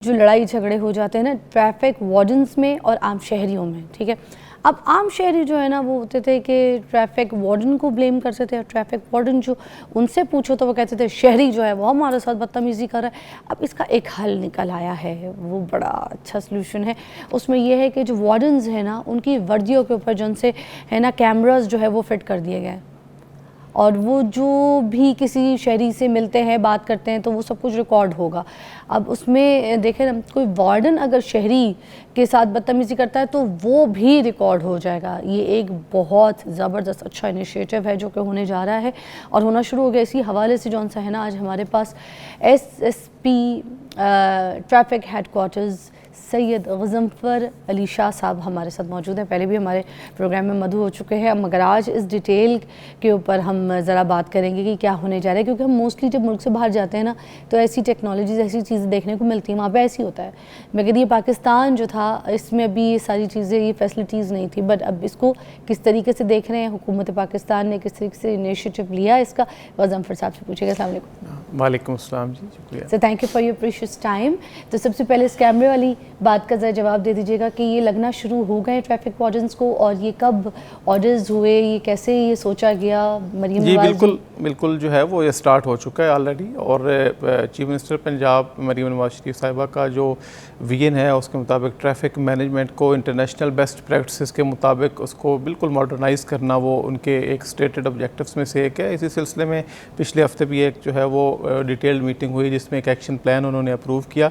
जो लड़ाई झगड़े हो जाते हैं ना ट्रैफिक वार्डन्स में और आम शहरियों में, ठीक है। अब आम शहरी जो है ना वो होते थे कि ट्रैफिक वार्डन को ब्लेम करते थे और ट्रैफिक वार्डन जो उनसे पूछो तो वो कहते थे शहरी जो है वो हमारे साथ बदतमीज़ी कर रहा है। अब इसका एक हल निकल आया है, वो बड़ा अच्छा सलूशन है। उसमें यह है कि जो वार्डन्स हैं ना उनकी वर्दियों के ऊपर जो उनसे है ना कैमरास जो है वो फिट कर दिए गए और वो जो भी किसी शहरी से मिलते हैं बात करते हैं तो वो सब कुछ रिकॉर्ड होगा। अब उसमें देखें ना कोई वार्डन अगर शहरी के साथ बदतमीज़ी करता है तो वो भी रिकॉर्ड हो जाएगा। ये एक बहुत ज़बरदस्त अच्छा इनिशिएटिव है जो कि होने जा रहा है और होना शुरू हो गया। इसी हवाले से जौन सा है ना आज हमारे पास SSP traffic headquarters Syed Ghazanfar Ali Shah sahab हमारे साथ मौजूद हैं। पहले भी हमारे प्रोग्राम में मधु हो चुके हैं, मगर आज इस डिटेल के ऊपर हम ज़रा बात करेंगे कि क्या होने जा रहा है, क्योंकि हम मोस्टली जब मुल्क से बाहर जाते हैं ना तो ऐसी टेक्नोलॉजीज़ ऐसी चीज़ें देखने को मिलती हैं, वहाँ पे ऐसी होता है। मगर ये पाकिस्तान जो था इसमें अभी ये सारी चीज़ें ये फैसिलिटीज़ नहीं थी, बट अब इसको किस तरीके से देख रहे हैं हुकूमत पाकिस्तान ने, किस तरीके से इनिशिएटिव लिया इसका, गज़नफ़र साहब से पूछेगा। अस्सलाम वालेकुम। वालेकुम अस्सलाम जी, शुक्रिया। So thank you for your precious time. तो सबसे पहले इस कैमरे वाली बात का ज़रा जवाब दे दीजिएगा कि ये लगना शुरू हो गए ट्रैफिक वार्डन्स को और ये कब ऑर्डर्स हुए, ये कैसे ये सोचा गया? मरीम जी बिल्कुल जो है वो ये स्टार्ट हो चुका है ऑलरेडी और चीफ मिनिस्टर पंजाब मरीम नवाज शरीफ साहिबा का जो विजन है उसके मुताबिक ट्रैफिक मैनेजमेंट को इंटरनेशनल बेस्ट प्रैक्टिसेस के मुताबिक उसको बिल्कुल मॉडर्नाइज़ करना वो उनके एक स्टेटेड ऑब्जेक्टिव्स में से एक है। इसी सिलसिले में पिछले हफ्ते भी एक जो है वो डिटेल्ड मीटिंग हुई जिसमें एक एक्शन प्लान उन्होंने अप्रूव किया।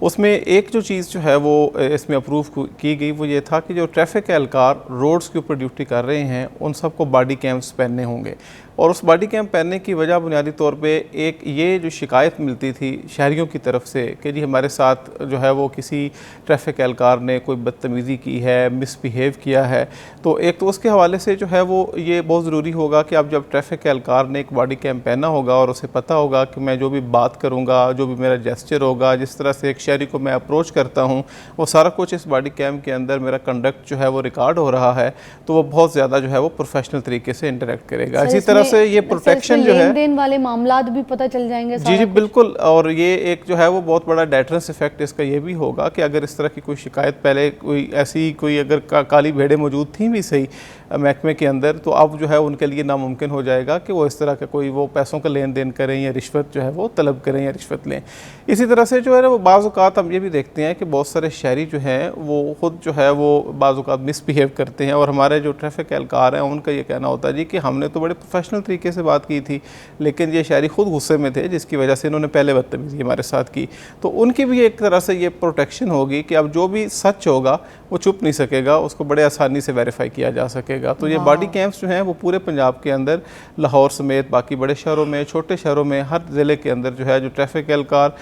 उसमें एक जो चीज़ जो है वो इसमें अप्रूव की गई वो ये था कि जो ट्रैफिक एहलकार रोड्स के ऊपर ड्यूटी कर रहे हैं उन सबको बॉडी कैम्स पहनने होंगे और उस बॉडी कैम पहनने की वजह बुनियादी तौर पे एक ये जो शिकायत मिलती थी शहरियों की तरफ से कि जी हमारे साथ जो है वो किसी ट्रैफिक एहलकार ने कोई बदतमीज़ी की है, मिसबिहेव किया है, तो एक तो उसके हवाले से जो है वो ये बहुत ज़रूरी होगा कि अब जब ट्रैफिक एहलकार ने एक बॉडी कैम पहना होगा और उसे पता होगा कि मैं जो भी बात करूँगा, जो भी मेरा जेस्चर होगा, जिस तरह से एक शहरी को मैं अप्रोच करता हूँ, वो सारा कुछ इस बॉडी कैम के अंदर मेरा कंडक्ट जो है वो रिकॉर्ड हो रहा है, तो वो बहुत ज़्यादा जो है वो प्रोफेशनल तरीके से इंटरेक्ट करेगा। इसी तरह से ये प्रोटेक्शन जो है लेन वाले मामलात भी पता चल जाएंगे। जी बिल्कुल। और ये एक जो है वो बहुत बड़ा डेटरेंस इफेक्ट इसका ये भी होगा कि अगर इस तरह की कोई शिकायत पहले कोई ऐसी कोई अगर काली भेड़ें मौजूद थी भी सही महकमे के अंदर, तो अब जो है उनके लिए नामुमकिन हो जाएगा कि वो इस तरह का कोई वो पैसों का लेन देन करें या रिश्वत जो है वो तलब करें या रिश्वत लें। इसी तरह से जो है ना वो बाज़ औक़ात हम ये भी देखते हैं कि बहुत सारे शहरी जो हैं वो ख़ुद जो है वो बाज़ औक़ात मिसबिहेव करते हैं और हमारे जो ट्रैफिक एहलकार हैं उनका ये कहना होता है जी कि हमने तो बड़े प्रोफेशनल तरीके से बात की थी, लेकिन ये शहरी ख़ुद गुस्से में थे जिसकी वजह से इन्होंने पहले बदतमीज़ी हमारे साथ की। तो उनकी भी एक तरह से ये प्रोटेक्शन होगी कि अब जो भी सच होगा वो छुप नहीं सकेगा, उसको बड़े आसानी से वेरीफाई किया जा सकेगा। तो ये बॉडी कैम्प्स जो हैं वो पूरे पंजाब के अंदर, लाहौर समेत बाकी बड़े शहरों में, छोटे शहरों में, हर ज़िले के अंदर जो है जो ट्रैफिक एहलकार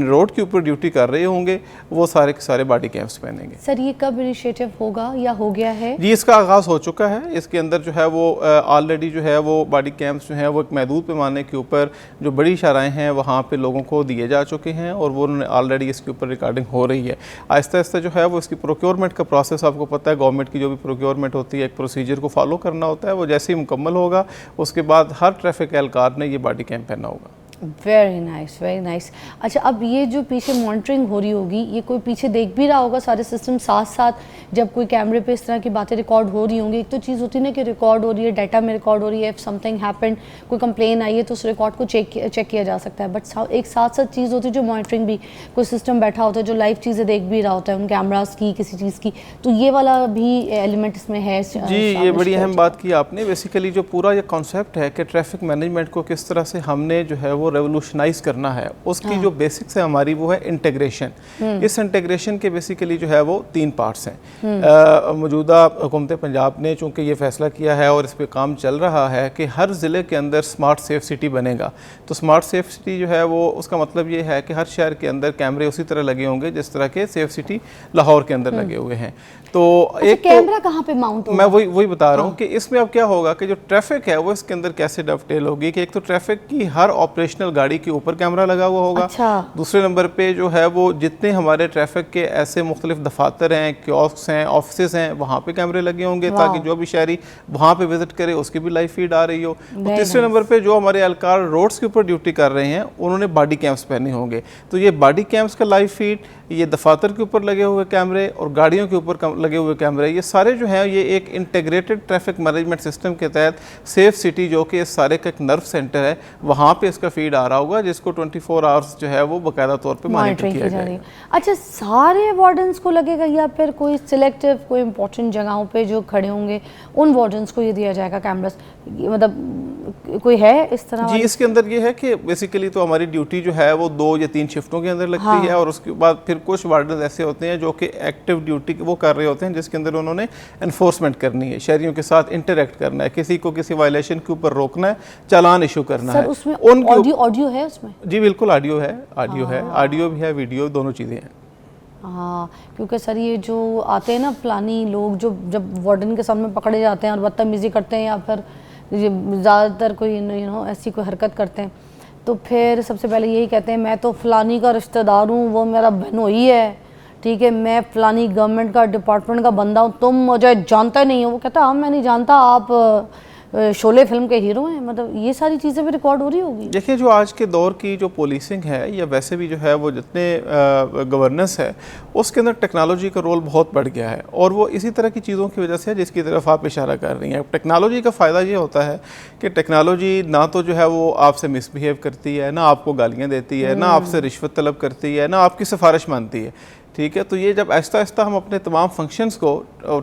रोड के ऊपर ड्यूटी कर रहे होंगे वो सारे के सारे बॉडी कैम्प्स पहनेंगे। सर ये कब इनिशिएटिव होगा या हो गया है? जी इसका आगाज़ हो चुका है। इसके अंदर जो है वो ऑलरेडी जो है वो बॉडी कैम्प्स जो हैं वो एक महदूद पैमाने के ऊपर जो बड़ी शराएँ हैं वहाँ पे लोगों को दिए जा चुके हैं और वो उन्होंने ऑलरेडी इसके ऊपर रिकॉर्डिंग हो रही है। आहिस्ता आहिस्ता जो है वो इसकी प्रोक्योरमेंट का प्रोसेस, आपको पता है गवर्नमेंट की जो भी प्रोक्योरमेंट होती है एक प्रोसीजर को फॉलो करना होता है, वो जैसे ही मुकम्मल होगा उसके बाद हर ट्रैफिक एहलकार ने ये बॉडी कैम पहनना होगा। Very nice, very nice. अच्छा अब ये जो पीछे मॉनिटरिंग हो रही होगी ये कोई पीछे देख भी रहा होगा सारे सिस्टम साथ साथ, जब कोई कैमरे पे इस तरह की बातें रिकॉर्ड हो रही होंगी? एक तो चीज़ होती है ना कि रिकॉर्ड हो रही है, डाटा में रिकॉर्ड हो रही है, इफ़ समथिंग हैपेंड, कोई कंप्लेन आई है तो उस रिकॉर्ड को चेक किया जा सकता है, बट एक साथ साथ चीज़ होती है जो मॉनिटरिंग भी, कोई सिस्टम बैठा होता है जो लाइव चीज़ें देख भी रहा होता है उन कैमराज की किसी चीज़ की, तो ये वाला भी एलिमेंट इसमें है। जी ये बड़ी अहम बात की आपने। बेसिकली जो पूरा ये कॉन्सेप्ट है कि ट्रैफिक मैनेजमेंट को किस तरह से हमने जो है वो रेवोल्यूशनाइज करना है, उसकी जो बेसिक्स है हमारी वो है इंटीग्रेशन। इस इंटीग्रेशन के बेसिकली जो है वो 3 पार्ट्स हैं। मौजूदा हुकूमत पंजाब ने चूँकि ये फैसला किया है और इस पे काम चल रहा है कि हर ज़िले के अंदर स्मार्ट सेफ सिटी बनेगा। तो स्मार्ट सेफ सिटी जो है वो उसका मतलब ये है कि हर शहर के अंदर कैमरे उसी तरह लगे होंगे जिस तरह के सेफ सिटी लाहौर के अंदर लगे हुए हैं। तो एक कैमरा कहाँ पे माउंट होगा? मैं वही बता रहा हूँ कि इसमें अब क्या होगा कि जो ट्रैफिक है वो इसके अंदर कैसे डवटेल होगी कि एक तो ट्रैफिक की हर ऑपरेशनल एडिशनल गाड़ी के ऊपर कैमरा लगा हुआ होगा। अच्छा। दूसरे नंबर पे जो है वो जितने हमारे ट्रैफिक के ऐसे मुख्तलिफ दफातर हैं, कियोस्क हैं, ऑफिस हैं, वहाँ पे कैमरे लगे होंगे ताकि जो भी शहरी वहाँ पे विजिट करे उसकी भी लाइव फीड आ रही हो। और तीसरे नंबर पे जो हमारे एहलकार रोड्स के ऊपर ड्यूटी कर रहे हैं उन्होंने बॉडी कैम्स पहने होंगे, तो ये बॉडी कैम्स का लाइव फीड, ये दफातर के ऊपर लगे हुए कैमरे और गाड़ियों के ऊपर लगे हुए कैमरे, ये सारे जो हैं ये एक इंटीग्रेटेड ट्रैफिक मैनेजमेंट सिस्टम के तहत सेफ सिटी जो कि इस सारे का एक नर्व सेंटर है वहाँ पे इसका फीड आ रहा होगा, जिसको 24 आवर्स जो है वो बाकायदा तौर पे मॉनिटर किया जाएगा। अच्छा, सारे वार्डन्स को लगेगा या फिर कोई सिलेक्टिव कोई इंपॉर्टेंट जगहों पे जो खड़े होंगे उन वार्डन्स को ये दिया जाएगा कैमरास, मतलब कोई है इस तरह? जी, इसके अंदर ये है कि बेसिकली तो हमारी ड्यूटी जो है वो 2 या 3 शिफ्टों के अंदर लगती है और उसके बाद फिर कुछ वार्डन ऐसे होते हैं जो कि एक्टिव ड्यूटी वो कर रहे होते हैं जिसके अंदर उन्होंने एनफोर्समेंट करनी है, शहरियों के साथ इंटरेक्ट करना है, किसी को किसी वायलेशन के ऊपर रोकना है, चालान इशू करना है। उसमें ऑडियो है उसमें? जी बिल्कुल ऑडियो है, ऑडियो भी है, वीडियो, दोनों चीज़ें हैं। हाँ, क्योंकि सर ये जो आते हैं ना फलानी लोग जो जब वार्डन के सामने पकड़े जाते हैं और बदतमीज़ी करते हैं या फिर ज़्यादातर कोई ऐसी कोई हरकत करते हैं तो फिर सबसे पहले यही कहते हैं मैं तो फलानी का रिश्तेदार हूँ, वो मेरा बहनोई है, ठीक है, मैं फलानी गवर्नमेंट का डिपार्टमेंट का बंदा हूँ, तुम मुझे जानते नहीं हो। वो कहता हाँ मैं नहीं जानता, आप शोले फिल्म के हीरो हैं। मतलब ये सारी चीज़ें भी रिकॉर्ड हो रही होगी। देखिए, जो आज के दौर की जो पुलिसिंग है या वैसे भी जो है वो जितने गवर्नेंस है उसके अंदर टेक्नोलॉजी का रोल बहुत बढ़ गया है और वो इसी तरह की चीज़ों की वजह से है जिसकी तरफ आप इशारा कर रही हैं। टेक्नोलॉजी का फ़ायदा ये होता है कि टेक्नोलॉजी ना तो जो है वो आपसे मिसबिहेव करती है, ना आपको गालियाँ देती है, ना आपसे रिश्वत तलब करती है, ना आपकी सिफारिश मानती है, ठीक है। तो ये जब आहिस्ता आहिस्ता हम अपने तमाम फंक्शंस को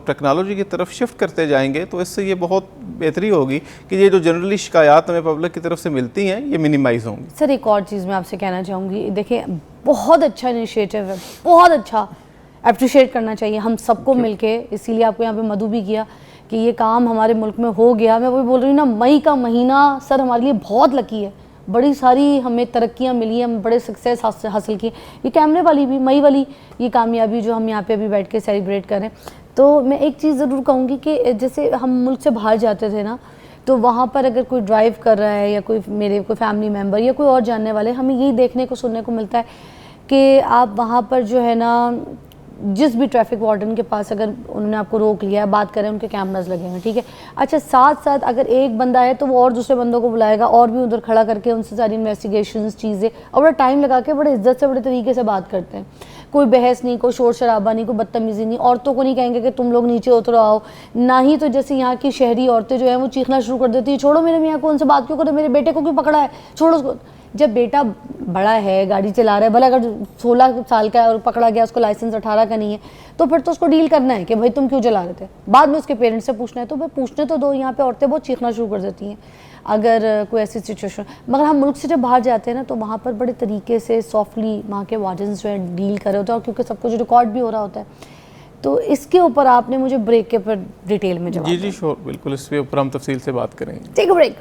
टेक्नोलॉजी की तरफ शिफ्ट करते जाएंगे तो इससे ये बहुत बेहतरी होगी कि ये जो जनरली शिकायत हमें पब्लिक की तरफ से मिलती हैं ये मिनिमाइज होंगी। सर एक और चीज़ मैं आपसे कहना चाहूँगी, देखिए बहुत अच्छा इनिशिएटिव है, बहुत अच्छा, अप्रिशिएट करना चाहिए हम सबको मिलके, इसीलिए आपको यहाँ पे मधु भी किया कि ये काम हमारे मुल्क में हो गया। मैं वही बोल रही हूँ ना, मई का महीना सर हमारे लिए बहुत लकी है, बड़ी सारी हमें तरक्कियाँ मिली हैं, हम बड़े सक्सेस हासिल किए। ये कैमरे वाली भी मई वाली ये कामयाबी जो हम यहाँ पे अभी बैठ के सेलिब्रेट करें, तो मैं एक चीज़ ज़रूर कहूँगी कि जैसे हम मुल्क से बाहर जाते थे ना, तो वहाँ पर अगर कोई ड्राइव कर रहा है या कोई मेरे कोई फैमिली मेम्बर या कोई और जानने वाले, हमें यही देखने को सुनने को मिलता है कि आप वहाँ पर जो है ना जिस भी ट्रैफिक वार्डन के पास अगर उन्होंने आपको रोक लिया है, बात करें, उनके कैमरास लगे हैं, ठीक है। अच्छा, साथ साथ अगर एक बंदा है तो वो और दूसरे बंदों को बुलाएगा और भी उधर खड़ा करके उनसे सारी इन्वेस्टिगेशंस चीज़ें और बड़ा टाइम लगा के बड़े इज्जत से बड़े तरीके से बात करते हैं। कोई बहस नहीं, कोई शोर शराबा नहीं, कोई बदतमीज़ी नहीं, औरतों को नहीं कहेंगे कि तुम लोग नीचे उतरो आओ, ना ही तो जैसे यहाँ की शहरी औरतें जो हैं वो चीखना शुरू कर देती है, छोड़ो मेरे मियाँ को, उनसे बात क्यों करो, मेरे बेटे को क्यों पकड़ा है, छोड़ो उसको। जब बेटा बड़ा है, गाड़ी चला रहा है, भले अगर 16 साल का है और पकड़ा गया, उसको लाइसेंस 18 का नहीं है, तो फिर तो उसको डील करना है कि भाई तुम क्यों चला रहे थे, बाद में उसके पेरेंट्स से पूछना है, तो भाई पूछने तो दो। यहाँ पे औरतें बहुत चीखना शुरू कर देती हैं अगर कोई ऐसी सिचुएशन। मगर हम मुल्क से जब बाहर जाते हैं ना तो वहाँ पर बड़े तरीके से सॉफ्टली वहाँ के वार्डन्स जो है डील कर रहे होते हैं, और क्योंकि सब कुछ रिकॉर्ड भी हो रहा होता है, तो इसके ऊपर आपने मुझे ब्रेक के ऊपर डिटेल में जवाब। जी श्योर, बिल्कुल, इसके ऊपर हम तफसील से बात करेंगे। Take a break.